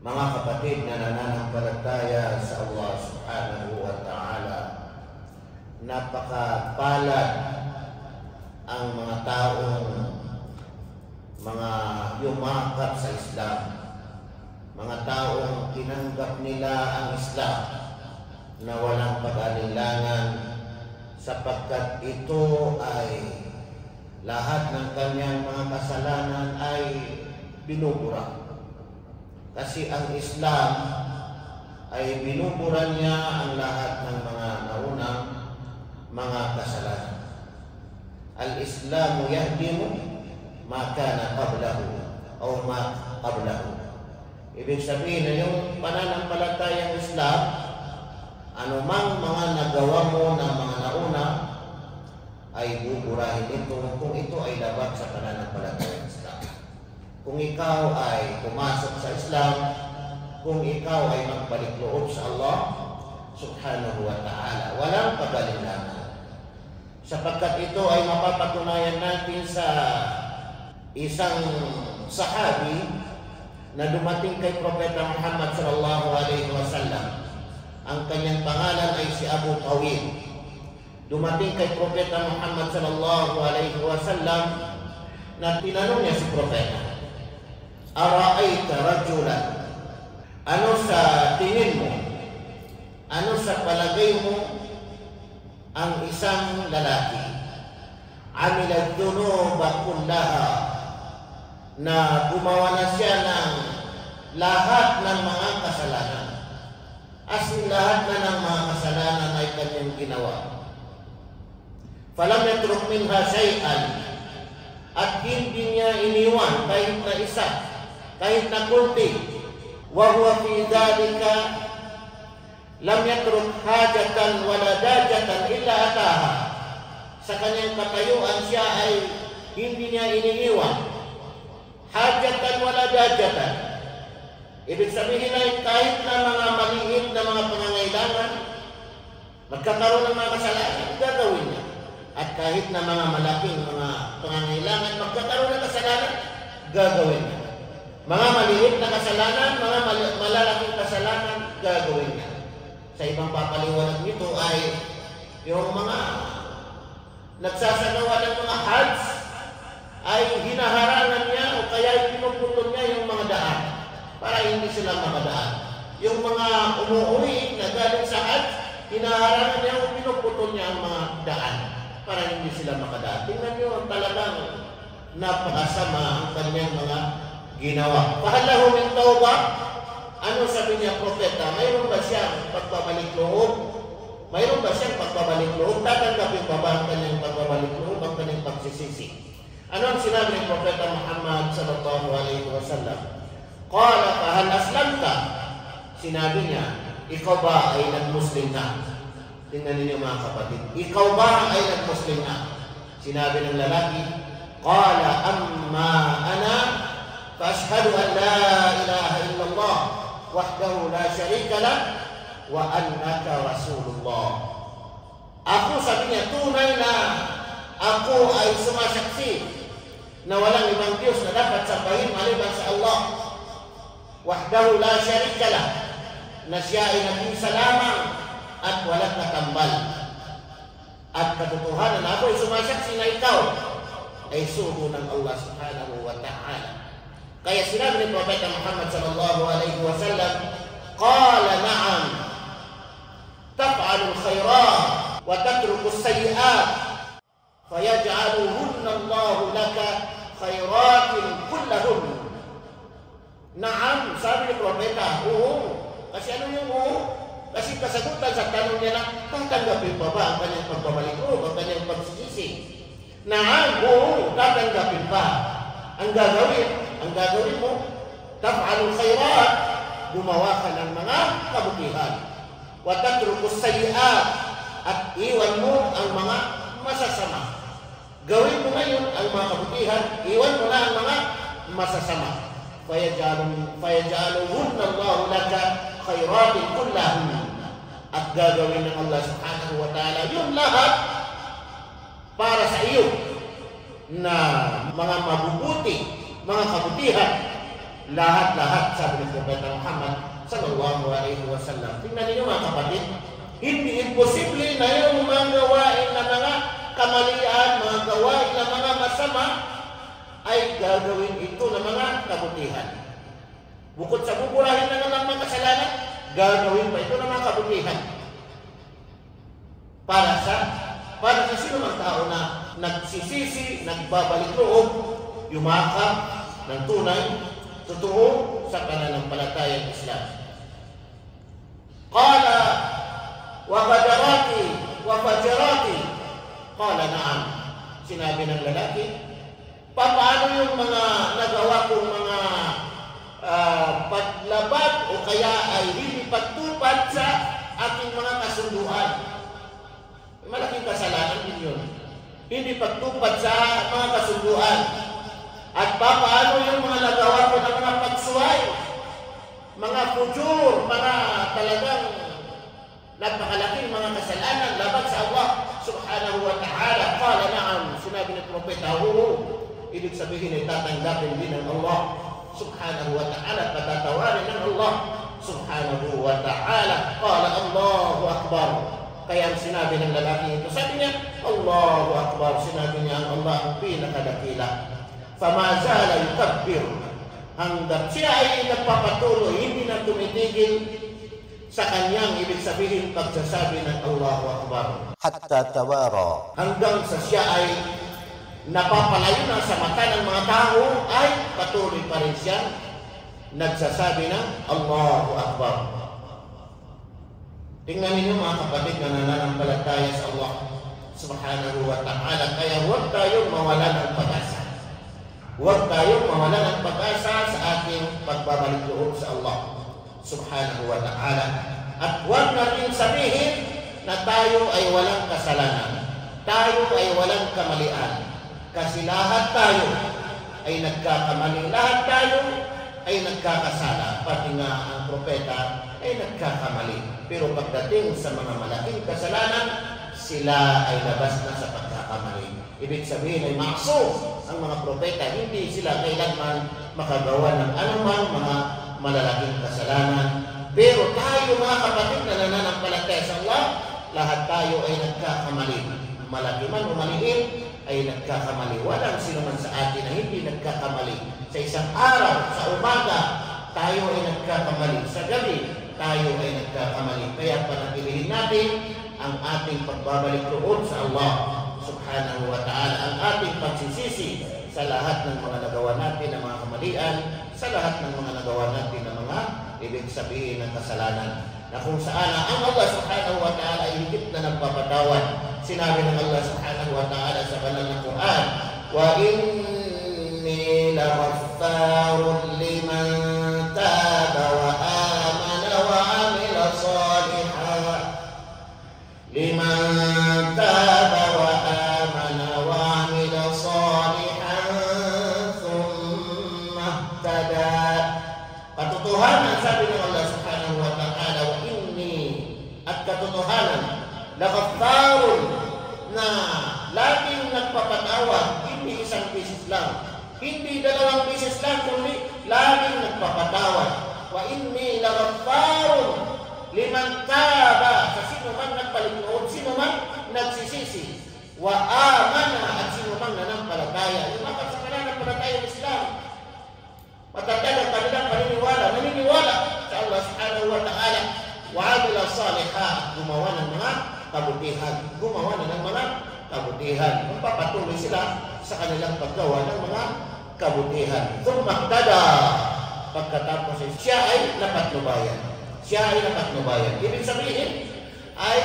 Mga kapatid na nananampalataya sa Allah subhanahu wa ta'ala, napakapalad ang mga taong mga yumakap sa Islam, mga taong tinanggap nila ang Islam na walang pag-alinlangan, sapagkat ito ay lahat ng kanyang mga kasalanan ay binubura. Kasi ang Islam ay binubura niya ang lahat ng mga naunang mga kasalanan. Al-Islamu yahdimu ma kana qablahu o ma qablahu. Ibig sabihin na yung pananampalatayang Islam, anumang mga nagawa mo ng mga nauna ay buburahin ito kung ito ay labag sa pananampalatayang Islam. Kung ikaw ay pumasok sa Islam, kung ikaw ay magbalik loob sa Allah subhanahu wa ta'ala, walang pag-alinlangan. Sapagkat ito ay mapapatunayan natin sa isang sahabi na dumating kay Propeta Muhammad sallallahu alaihi wasallam. Ang kanyang pangalan ay si Abu Tawil. Dumating kay Propeta Muhammad sallallahu alaihi wasallam na tinanong niya si Propeta, "Ara'aita rajulan?" Ano sa tingin mo? Ano sa palagay mo ang isang lalaki? Amila dhunuba kullaha, na gumawa na siya ng lahat ng mga kasalanan. As in, lahat na ng mga kasalanan ay kanyang ginawa. Falam yatruk minha shay'an, at hindi niya iniwan kahit na isa, kahit na kunti. Wa huwa fi dhalika lam yatruk hajatan wala dajatan illa ataha. Sa kanyang katayuan siya ay hindi niya iniiwan hajatan wala dajatan. Ibig sabihin ay kahit na mga maliit na mga pangangailangan, magkakaroon ng mga kasalanan, gagawin niya. At kahit na mga malaking mga pangangailangan, magkakaroon ng kasalanan, gagawin niya. Mga maliit na kasalanan, mga malalaking kasalanan, gagawin niya. Sa ibang papaliwanag nito ay yung mga nagsasagawa ng mga hajj ay hinaharangan niya o kaya pinuputol niya yung mga daan para hindi sila makadaan. Yung mga umuwi na galing sa hajj, hinaharangan niya o pinuputol niya ang mga daan para hindi sila makadaan. Tingnan niyo, talagang napakasama ang kanyang mga ginawa. Fahalahu min tawbah. Ano sabi niya, Propeta? Mayroon ba siyang pagbabalik loob? Mayroon ba siyang pagbabalik loob? Tatanggapin ba ang kanyang pagbabalik loob, ang kanyang pagsisisi? Ano ang sinabi ng Propeta Muhammad sallallahu alaihi wasallam? Qala fahal aslamta? Sinabi niya, ikaw ba ay nag-Muslim na? Tingnan ninyo mga kapatid, ikaw ba ay nag-Muslim na? Sinabi ng lalaki, qala amma ana فأشهد أن لا إله إلا الله وحده لا شريك له وأنك رسول الله. Ako, sabi niya, tunay na ako ay sumasaksi na walang ibang Diyos na dapat sambahin maliban sa Allah. Wahdahu la sharika lah, na siya ay nag-isa lamang at walang katambal. At katotohanan, ako ay sumasaksi na ikaw ay sugo ng Allah subhanahu wa ta'ala. Kaya sinabi ni Propeta Muhammad sallallahu alaihi wasallam, qala na'am taf'alul khairat wa tatrukus sayyi'at fayaj'aluhunna Allahu laka khairatin kullahun. Na'am, sabi ni Propeta, oo. Kasi ano yung oo? Kasi kasagutan sa tanong niya na, tatanggapin pa ba ang kanyang pagbabalik o ang kanyang pagsisisi? Na'am, oo, tatanggapin pa. Ang gagawin mo, taf'alul khairat, gumawa ka ng mga kabutihan. Wa tatrukus sayyi'at, at iwan mo ang mga masasama. Gawin mo ngayon ang mga kabutihan, iwan mo na ang mga masasama. Fayaj'aluhunna Allahu laka khairatin kullahun. At gagawin ng Allah subhanahu wa ta'ala yun lahat para sa iyo na mga mabubuti, mga kabutihan. lahat-lahat, sabi ni Propeta Muhammad sallallahu alaihi wasallam. Tingnan niyo mga kapatid, hindi imposible na yung mga gawain na mga kamalian, mga gawain na mga masama ay gagawin ito ng mga kabutihan. Bukod sa buburahin na ng mga kasalanan, gagawin pa ito ng mga kabutihan. Para sa sino mang tao na nagsisisi, nagbabalik loob, yumakap ng tunay, totoo sa pananampalatayang Islam. Qala wa qadarati wa fajrati. Qala na'am. Sinabi ng lalaki, paano yung mga nagawa kong mga paglabag o kaya ay hindi pagtupad sa aking mga kasunduan? Malaking kasalanan din yun. Hindi pagtupad sa mga kasunduan. At paano yung mga nagawa ko ng mga pagsuway, mga fujur, mga talagang napakalaking mga kasalanan laban sa Allah subhanahu wa ta'ala. Qala na'am. Sinabi ng propeta, oo. Ibig sabihin ay tatanggapin din ng Allah subhanahu wa ta'ala, patatawarin ng Allah subhanahu wa ta'ala. Qala Allahu Akbar. Kaya ang sinabi ng lalaki ito, sabi niya, Allahu Akbar. Sinabi niya ang Allah ang pinakadakila. Fama zala yukabbir, hanggang siya ay nagpapatuloy, hindi na tumitigil sa kanyang ibig sabihin pagsasabi ng Allahu Akbar. Hatta tawara, hanggang sa siya ay napapalayo na sa mata ng mga tao, ay patuloy pa rin siya nagsasabi ng Allahu Akbar. Tingnan ninyo mga kapatid na nananampalataya sa Allah subhanahu wa ta'ala. Kaya huwag tayong mawala ng pag-asa. Huwag tayong mawala ng pag-asa sa ating pagbabalik loob sa Allah subhanahu wa ta'ala. At huwag natin sabihin na tayo ay walang kasalanan. Tayo ay walang kamalian. Kasi lahat tayo ay nagkakamali. Lahat tayo ay nagkakasala. Pati nga ang propeta ay nagkakamali. Pero pagdating sa mga malaking kasalanan, sila ay labas na sa pagkakamali. Ibig sabihin ay maksum ang mga propeta. Hindi sila kailanman makagawa ng anumang mga malalaking kasalanan. Pero tayo mga kapatid na nananampalataya sa Allah, lahat tayo ay nagkakamali. Malaki man o maliit ay nagkakamali. Walang sino man sa atin na hindi nagkakamali. Sa isang araw, sa umaga, tayo ay nagkakamali. Sa gabi, tayo ay nagkakamali. Kaya panatilihin natin ang ating pagbabalik loob sa Allah subhanahu wa ta'ala, ang ating pagsisisi sa lahat ng mga nagawa natin ng mga kamalian, sa lahat ng mga nagawa natin ng mga ibig sabihin ng kasalanan, na kung saan ang Allah subhanahu wa ta'ala ay higit na nagpapatawad. Sinabi ng Allah subhanahu wa ta'ala sa banal na Quran, wa inni laghaffarun liman taba wa amana wa amila salihan, liman taba wa amana wa amila salihan thumma ihtada. Katotohanan, sabi ng Allah subhanahu wa ta'ala, wa inni, at katotohanan, laghaffarun, na laging nagpapatawad, hindi isang beses lang, hindi dalawang beses lang, kundi laging nagpapatawad. Wa inni laghaffarun liman taba, sa sino man nagpalikod, sino man nagsisisi, wa amana, at sino man nanampalataya. Lumakas sa pananampalataya ng Islam, matatag ang kanilang naniniwala sa Allah subhanahu wa ta'ala, wa amila salihah, gumawa ng mga kabutihan, gumawa na ng mga kabutihan. Magpapatuloy sila sa kanilang paggawa ng mga kabutihan. Thumma ihtada, pagkatapos siya ay napatnubayan. Siya ay napatnubayan. Ibig sabihin ay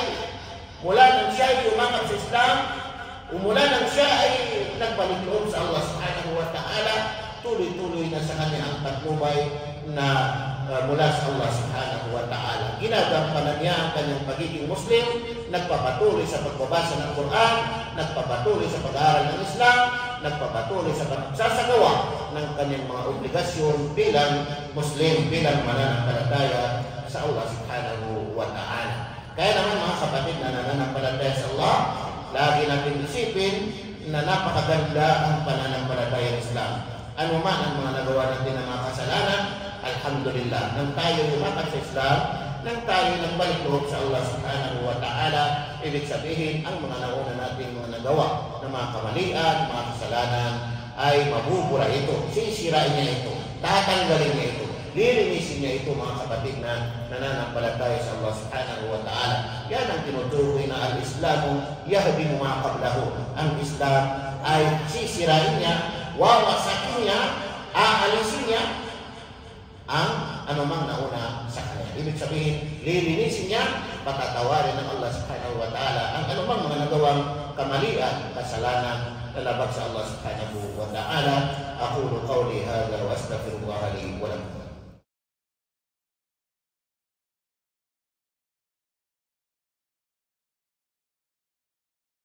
mula nang siya ay umangat sa Islam, mula nang siya ay nagbalik loob sa Allah subhanahu wa ta'ala, tuloy-tuloy na sa kanya ang patnubay na mula sa Allah subhanahu wa ta'ala. Ginagampanan niya ang kanyang pagiging Muslim, nagpapatuloy sa pagbabasa ng Quran, nagpapatuloy sa pag-aaral ng Islam, nagpapatuloy sa pagsasagawa ng kanyang mga obligasyon bilang Muslim, bilang mananampalataya sa Allah subhanahu wa ta'ala. Kaya naman mga kapatid na nananampalataya sa Allah, lagi natin isipin na napakaganda ang pananampalataya ng Islam. Ano man ang mga nagawa natin ng mga kasalanan, alhamdulillah, nang tayo lumakas sa Islam, nang tayo nagbalik loob sa Allah subhanahu wa ta'ala, ibig sabihin, ang mga nauna natin mga nagawa ng mga kamalian, mga kasalanan, ay mabubura ito. Sisirain niya ito. Tatanggalin niya ito. Lilinisin niya ito, mga kapatid na nananampalataya sa Allah subhanahu wa ta'ala. Yan ang tinutukoy na al-Islamu yahdimu ma qablahu. Ang Islam ay sisirain niya, wawasakin niya, aalisin niya ang anumang nauna sa kanya. Ibig sabihin, lilinisin niya, patatawarin ng Allah subhanahu wa ta'ala ang anumang mga nagawang kamalian, kasalanan, lalabag sa Allah subhanahu wa ta'ala. Aqulu qawli hadha wa astaghfirullah li wa lakum.